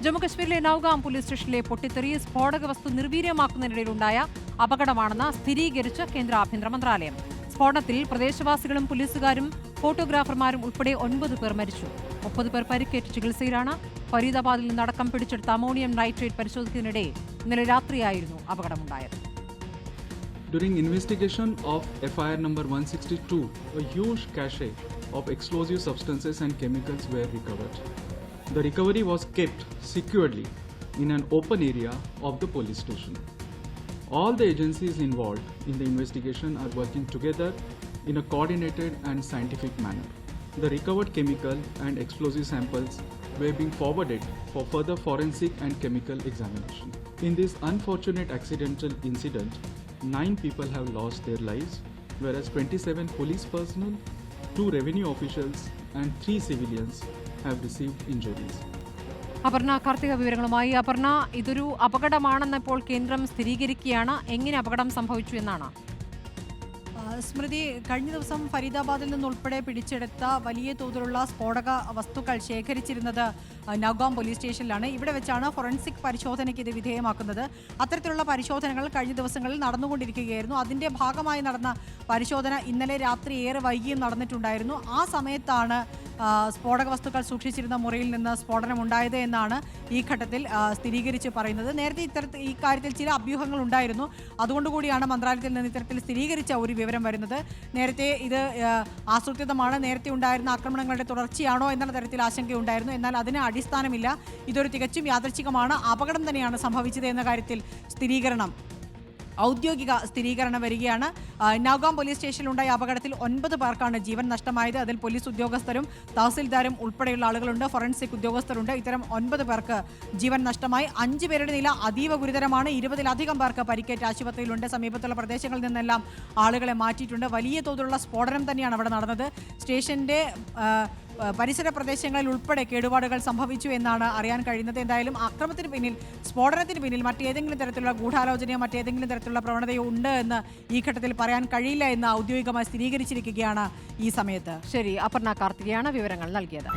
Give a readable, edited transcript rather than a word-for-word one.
ജമ്മുകശ്മീരിലെ നൌഗാം പോലീസ് സ്റ്റേഷനിലെ പൊട്ടിത്തെറി സ്ഫോടക വസ്തു നിർവീര്യമാക്കുന്നതിനിടയിലുണ്ടായ അപകടമാണെന്ന് സ്ഥിരീകരിച്ച കേന്ദ്ര ആഭ്യന്തര മന്ത്രാലയം. സ്ഫോടനത്തിൽ പ്രദേശവാസികളും പോലീസുകാരും ഫോട്ടോഗ്രാഫർമാരും ഉൾപ്പെടെ 9 പേർ മരിച്ചു. 30 പേർ പരിക്കേറ്റ് ചികിത്സയിലാണ്. ഫരീദാബാദിൽ നിന്നടക്കം പിടിച്ചെടുത്ത അമോണിയം നൈട്രേറ്റ് പരിശോധിക്കുന്നതിനിടെ ഇന്നലെ രാത്രിയായിരുന്നു അപകടമുണ്ടായത്. During investigation of FIR number 162, a huge cache of explosive substances and chemicals were recovered. The recovery was kept securely in an open area of the police station. All the agencies involved in the investigation are working together in a coordinated and scientific manner. The recovered chemical and explosive samples were being forwarded for further forensic and chemical examination. In this unfortunate accidental incident, 9 people have lost their lives, whereas 27 police personnel, 2 revenue officials and 3 civilians have received injuries. Aparna Karthika വിവരങ്ങളുമായി. അപർണ, ഇതൊരു അപകടമാണെന്നപ്പോൾ കേന്ദ്രം സ്ഥിരീകരിക്കുകയാണ്. എങ്ങനെ അപകടം സംഭവിച്ചു എന്നാണ്? സ്മൃതി, കഴിഞ്ഞ ദിവസം ഫരീദാബാദിൽ നിന്നുൾപ്പെടെ പിടിച്ചെടുത്ത വലിയ തോതിലുള്ള സ്ഫോടക വസ്തുക്കൾ ശേഖരിച്ചിരുന്നത് നൌഗാം പോലീസ് സ്റ്റേഷനിലാണ്. ഇവിടെ വെച്ചാണ് ഫോറൻസിക് പരിശോധനയ്ക്ക് ഇത് വിധേയമാക്കുന്നത്. അത്തരത്തിലുള്ള പരിശോധനകൾ കഴിഞ്ഞ ദിവസങ്ങളിൽ നടന്നുകൊണ്ടിരിക്കുകയായിരുന്നു. അതിൻ്റെ ഭാഗമായി നടന്ന പരിശോധന ഇന്നലെ രാത്രി ഏറെ വൈകിയും നടന്നിട്ടുണ്ടായിരുന്നു. ആ സമയത്താണ് സ്ഫോടക വസ്തുക്കൾ സൂക്ഷിച്ചിരുന്ന മുറിയിൽ നിന്ന് സ്ഫോടനമുണ്ടായത് എന്നാണ് ഈ ഘട്ടത്തിൽ സ്ഥിരീകരിച്ച് പറയുന്നത്. നേരത്തെ ഈ കാര്യത്തിൽ ചില അഭ്യൂഹങ്ങൾ ഉണ്ടായിരുന്നു. അതുകൊണ്ടുകൂടിയാണ് മന്ത്രാലയത്തിൽ നിന്ന് ഇത്തരത്തിൽ സ്ഥിരീകരിച്ച ഒരു വിവരം വരുന്നത്. നേരത്തെ ഇത് ആസൂത്രിതമാണ്, നേരത്തെ ഉണ്ടായിരുന്ന ആക്രമണങ്ങളുടെ തുടർച്ചയാണോ എന്ന തരത്തിൽ ആശങ്കയുണ്ടായിരുന്നു. എന്നാൽ അതിന് അടിസ്ഥാനമില്ല. ഇതൊരു തികച്ചും യാദൃച്ഛികമാണ്, അപകടം തന്നെയാണ് സംഭവിച്ചത് എന്ന കാര്യത്തിൽ ഔദ്യോഗിക സ്ഥിരീകരണം വരികയാണ്. നൌഗാം പോലീസ് സ്റ്റേഷനിലുണ്ടായ അപകടത്തിൽ 9 പേർക്കാണ് ജീവൻ നഷ്ടമായത്. അതിൽ പോലീസ് ഉദ്യോഗസ്ഥരും തഹസിൽദാരും ഉൾപ്പെടെയുള്ള ആളുകളുണ്ട്, ഫോറൻസിക് ഉദ്യോഗസ്ഥരുണ്ട്. ഇത്തരം 9 പേർക്ക് ജീവൻ നഷ്ടമായി. 5 പേരുടെ നില അതീവ ഗുരുതരമാണ്. 20-ലധികം പേർക്ക് പരിക്കേറ്റ് ആശുപത്രിയിലുണ്ട്. സമീപത്തുള്ള പ്രദേശങ്ങളിൽ നിന്നെല്ലാം ആളുകളെ മാറ്റിയിട്ടുണ്ട്. വലിയ തോതിലുള്ള സ്ഫോടനം തന്നെയാണ് അവിടെ നടന്നത്. സ്റ്റേഷന്റെ പരിസര പ്രദേശങ്ങളിൽ ഉൾപ്പെടെ കേടുപാടുകൾ സംഭവിച്ചു എന്നാണ് അറിയാൻ കഴിയുന്നത്. എന്തായാലും അക്രമത്തിന് പിന്നിൽ, സ്ഫോടനത്തിന് പിന്നിൽ മറ്റേതെങ്കിലും തരത്തിലുള്ള ഗൂഢാലോചനയോ മറ്റേതെങ്കിലും തരത്തിലുള്ള പ്രവണതയോ ഉണ്ട് എന്ന് ഈ ഘട്ടത്തിൽ പറയാൻ കഴിയില്ല എന്ന് ഔദ്യോഗികമായി സ്ഥിരീകരിച്ചിരിക്കുകയാണ് ഈ സമയത്ത്. ശരി, അപർണ കാർത്തികയാണ് വിവരങ്ങൾ നൽകിയത്.